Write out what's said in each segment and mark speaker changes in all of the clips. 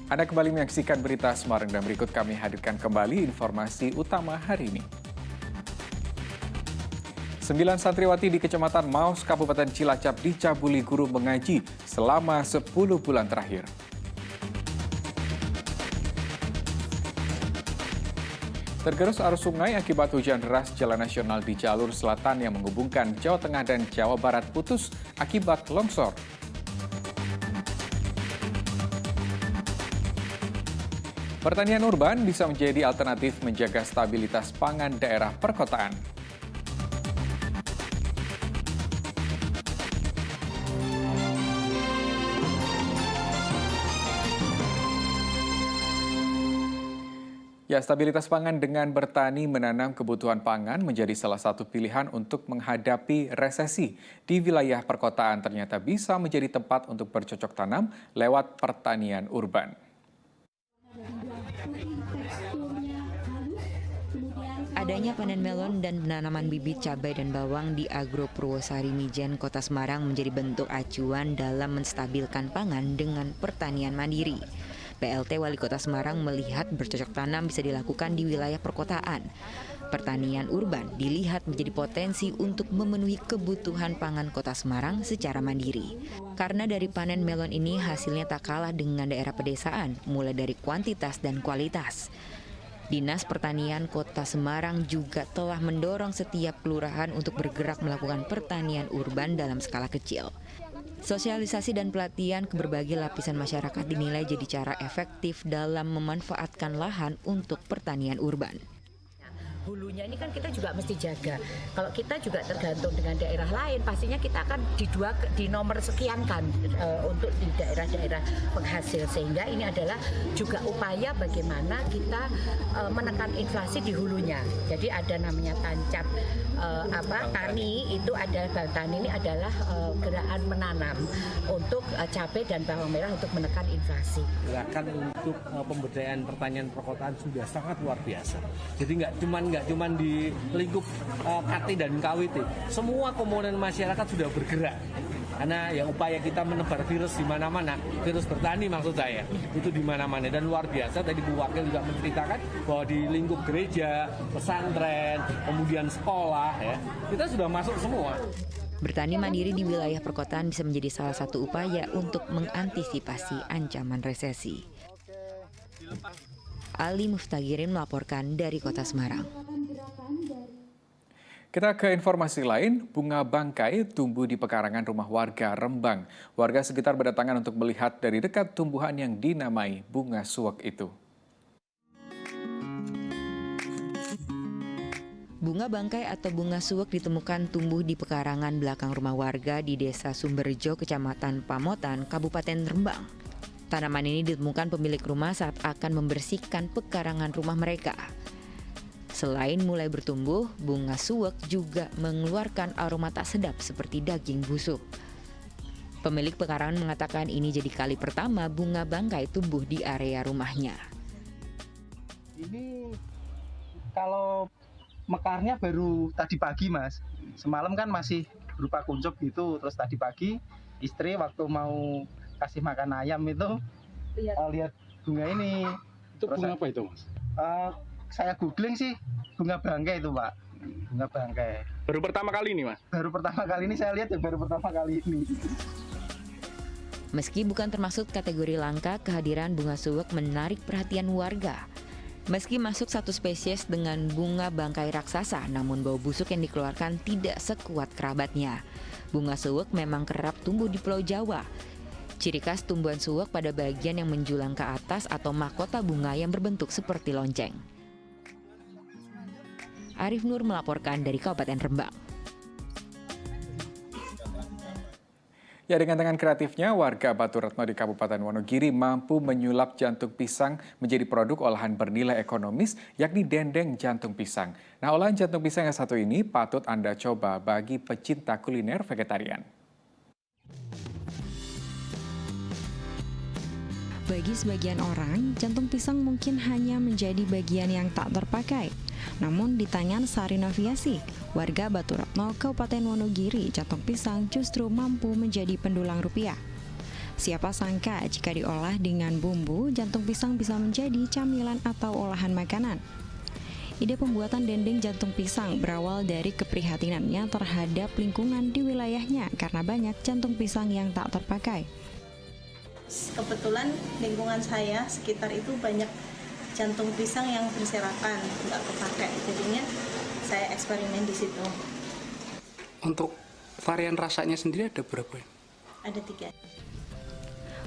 Speaker 1: Anda kembali menyaksikan berita Semarang dan berikut kami hadirkan kembali informasi utama hari ini. 9 santriwati di Kecamatan Maus, Kabupaten Cilacap dicabuli guru mengaji selama 10 bulan terakhir. Tergerus arus sungai akibat hujan deras, jalan nasional di jalur selatan yang menghubungkan Jawa Tengah dan Jawa Barat putus akibat longsor. Pertanian urban bisa menjadi alternatif menjaga stabilitas pangan daerah perkotaan. Ya, stabilitas pangan dengan bertani menanam kebutuhan pangan menjadi salah satu pilihan untuk menghadapi resesi. Di wilayah perkotaan ternyata bisa menjadi tempat untuk bercocok tanam lewat pertanian urban.
Speaker 2: Adanya panen melon dan penanaman bibit cabai dan bawang di Agro Purwosari Mijen, Kota Semarang menjadi bentuk acuan dalam menstabilkan pangan dengan pertanian mandiri. PLT Wali Kota Semarang melihat bercocok tanam bisa dilakukan di wilayah perkotaan. Pertanian urban dilihat menjadi potensi untuk memenuhi kebutuhan pangan Kota Semarang secara mandiri. Karena dari panen melon ini hasilnya tak kalah dengan daerah pedesaan, mulai dari kuantitas dan kualitas. Dinas Pertanian Kota Semarang juga telah mendorong setiap kelurahan untuk bergerak melakukan pertanian urban dalam skala kecil. Sosialisasi dan pelatihan ke berbagai lapisan masyarakat dinilai jadi cara efektif dalam memanfaatkan lahan untuk pertanian urban.
Speaker 3: Hulunya ini kan kita juga mesti jaga. Kalau kita juga tergantung dengan daerah lain, pastinya kita akan di nomor sekian kan untuk di daerah-daerah penghasil. Sehingga ini adalah juga upaya bagaimana kita menekan inflasi di hulunya. Jadi ada namanya tancap tani, itu ada tani ini adalah gerakan menanam untuk cabai dan bawang merah untuk menekan inflasi.
Speaker 4: Gerakan untuk pemberdayaan pertanian perkotaan sudah sangat luar biasa. Jadi nggak cuman di lingkup KT dan KWT, semua komponen masyarakat sudah bergerak. Karena ya upaya kita menebar virus di mana-mana, virus bertani maksud saya, itu di mana-mana dan luar biasa. Tadi Bu Wakil juga menceritakan bahwa di lingkup gereja, pesantren, kemudian sekolah ya, kita sudah masuk semua.
Speaker 2: Bertani mandiri di wilayah perkotaan bisa menjadi salah satu upaya untuk mengantisipasi ancaman resesi. Ali Muftagirin melaporkan dari Kota Semarang.
Speaker 1: Kita ke informasi lain, bunga bangkai tumbuh di pekarangan rumah warga Rembang. Warga sekitar berdatangan untuk melihat dari dekat tumbuhan yang dinamai bunga suwek itu.
Speaker 2: Bunga bangkai atau bunga suwek ditemukan tumbuh di pekarangan belakang rumah warga di Desa Sumberjo, Kecamatan Pamotan, Kabupaten Rembang. Tanaman ini ditemukan pemilik rumah saat akan membersihkan pekarangan rumah mereka. Selain mulai bertumbuh, bunga suwek juga mengeluarkan aroma tak sedap seperti daging busuk. Pemilik pekarangan mengatakan ini jadi kali pertama bunga bangkai tumbuh di area rumahnya.
Speaker 5: Ini kalau mekarnya baru tadi pagi, Mas. Semalam kan masih berupa kuncup gitu, terus tadi pagi istri waktu mau kasih makan ayam itu lihat bunga ini.
Speaker 4: Itu bunga apa itu, Mas?
Speaker 5: Saya googling sih bunga bangkai itu, Pak. Bunga bangkai.
Speaker 4: Baru pertama kali ini, Mas?
Speaker 5: Baru pertama kali ini saya lihat ya, baru pertama kali ini.
Speaker 2: Meski bukan termasuk kategori langka, kehadiran bunga suwek menarik perhatian warga. Meski masuk satu spesies dengan bunga bangkai raksasa, namun bau busuk yang dikeluarkan tidak sekuat kerabatnya. Bunga suwek memang kerap tumbuh di Pulau Jawa. Ciri khas tumbuhan suwek pada bagian yang menjulang ke atas atau mahkota bunga yang berbentuk seperti lonceng. Arif Nur melaporkan dari Kabupaten Rembang.
Speaker 1: Ya, dengan tangan kreatifnya, warga Batu Retno di Kabupaten Wonogiri mampu menyulap jantung pisang menjadi produk olahan bernilai ekonomis, yakni dendeng jantung pisang. Nah, olahan jantung pisang yang satu ini patut Anda coba bagi pecinta kuliner vegetarian.
Speaker 6: Bagi sebagian orang, jantung pisang mungkin hanya menjadi bagian yang tak terpakai. Namun di tangan Sari Noviasi, warga Batu Retno, Kabupaten Wonogiri, jantung pisang justru mampu menjadi pendulang rupiah. Siapa sangka jika diolah dengan bumbu, jantung pisang bisa menjadi camilan atau olahan makanan. Ide pembuatan dendeng jantung pisang berawal dari keprihatinannya terhadap lingkungan di wilayahnya karena banyak jantung pisang yang tak terpakai.
Speaker 7: Kebetulan lingkungan saya sekitar itu banyak jantung pisang yang berserakan, nggak kepakai. Jadinya saya eksperimen di situ.
Speaker 8: Untuk varian rasanya sendiri ada berapa?
Speaker 7: Ada 3.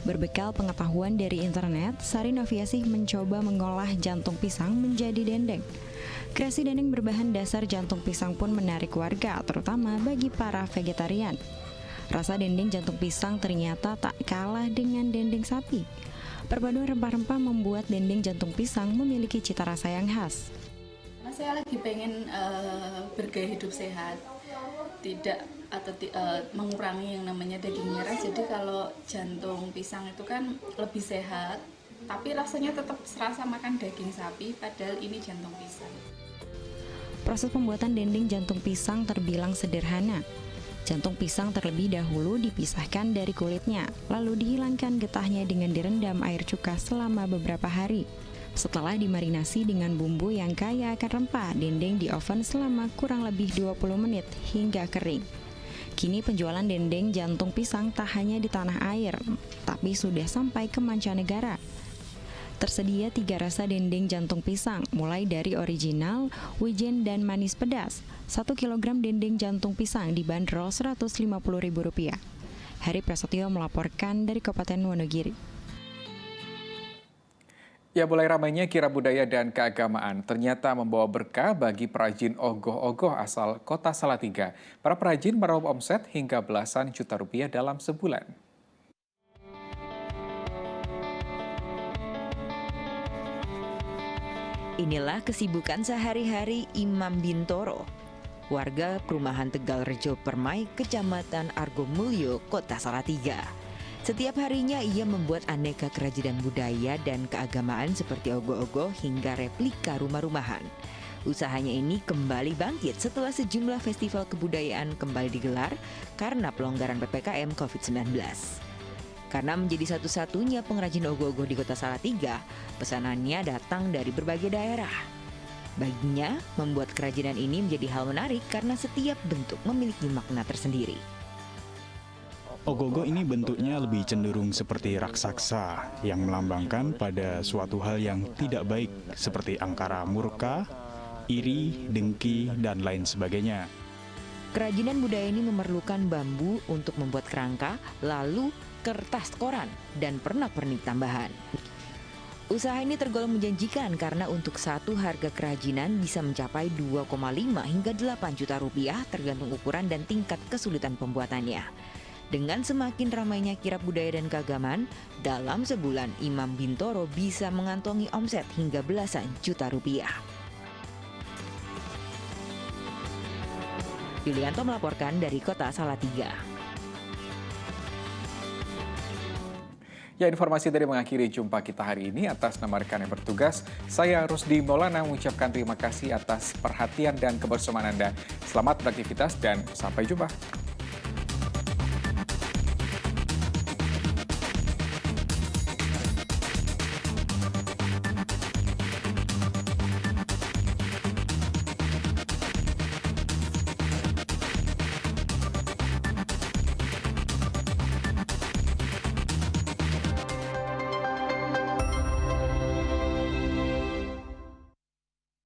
Speaker 6: Berbekal pengetahuan dari internet, Sari Noviasih mencoba mengolah jantung pisang menjadi dendeng. Kreasi dendeng berbahan dasar jantung pisang pun menarik warga, terutama bagi para vegetarian. Rasa dendeng jantung pisang ternyata tak kalah dengan dendeng sapi. Perpaduan rempah-rempah membuat dendeng jantung pisang memiliki cita rasa yang khas.
Speaker 9: Saya lagi pengen bergaya hidup sehat, tidak mengurangi yang namanya daging merah. Jadi kalau jantung pisang itu kan lebih sehat, tapi rasanya tetap serasa makan daging sapi, padahal ini jantung pisang.
Speaker 6: Proses pembuatan dendeng jantung pisang terbilang sederhana. Jantung pisang terlebih dahulu dipisahkan dari kulitnya, lalu dihilangkan getahnya dengan direndam air cuka selama beberapa hari. Setelah dimarinasi dengan bumbu yang kaya akan rempah, dendeng di oven selama kurang lebih 20 menit hingga kering. Kini penjualan dendeng jantung pisang tak hanya di tanah air, tapi sudah sampai ke mancanegara. Tersedia 3 rasa dendeng jantung pisang, mulai dari original, wijen, dan manis pedas. 1 kilogram dendeng jantung pisang dibanderol Rp150.000. Heri Prasetyo melaporkan dari Kabupaten Wonogiri.
Speaker 1: Ya, mulai ramainya kirab budaya dan keagamaan ternyata membawa berkah bagi perajin ogoh-ogoh asal Kota Salatiga. Para perajin meraup omset hingga belasan juta rupiah dalam sebulan.
Speaker 2: Inilah kesibukan sehari-hari Imam Bintoro, warga perumahan Tegal Rejo Permai, Kecamatan Argomulyo, Kota Salatiga. Setiap harinya ia membuat aneka kerajinan budaya dan keagamaan seperti ogoh-ogoh hingga replika rumah-rumahan. Usahanya ini kembali bangkit setelah sejumlah festival kebudayaan kembali digelar karena pelonggaran PPKM COVID-19. Karena menjadi satu-satunya pengrajin ogoh-ogoh di Kota Salatiga, pesanannya datang dari berbagai daerah. Baginya, membuat kerajinan ini menjadi hal menarik karena setiap bentuk memiliki makna tersendiri.
Speaker 10: Ogoh-ogoh ini bentuknya lebih cenderung seperti raksasa yang melambangkan pada suatu hal yang tidak baik seperti angkara murka, iri, dengki, dan lain sebagainya.
Speaker 2: Kerajinan budaya ini memerlukan bambu untuk membuat kerangka, lalu kertas koran, dan pernak-pernik tambahan. Usaha ini tergolong menjanjikan karena untuk satu harga kerajinan bisa mencapai 2,5 hingga 8 juta rupiah tergantung ukuran dan tingkat kesulitan pembuatannya. Dengan semakin ramainya kirab budaya dan keagamaan, dalam sebulan Imam Bintoro bisa mengantongi omset hingga belasan juta rupiah. Yulianto melaporkan dari Kota Salatiga.
Speaker 1: Ya, informasi tadi mengakhiri jumpa kita hari ini. Atas nama rekan yang bertugas, saya Rusdi Maulana mengucapkan terima kasih atas perhatian dan kebersamaan Anda. Selamat beraktivitas dan sampai jumpa.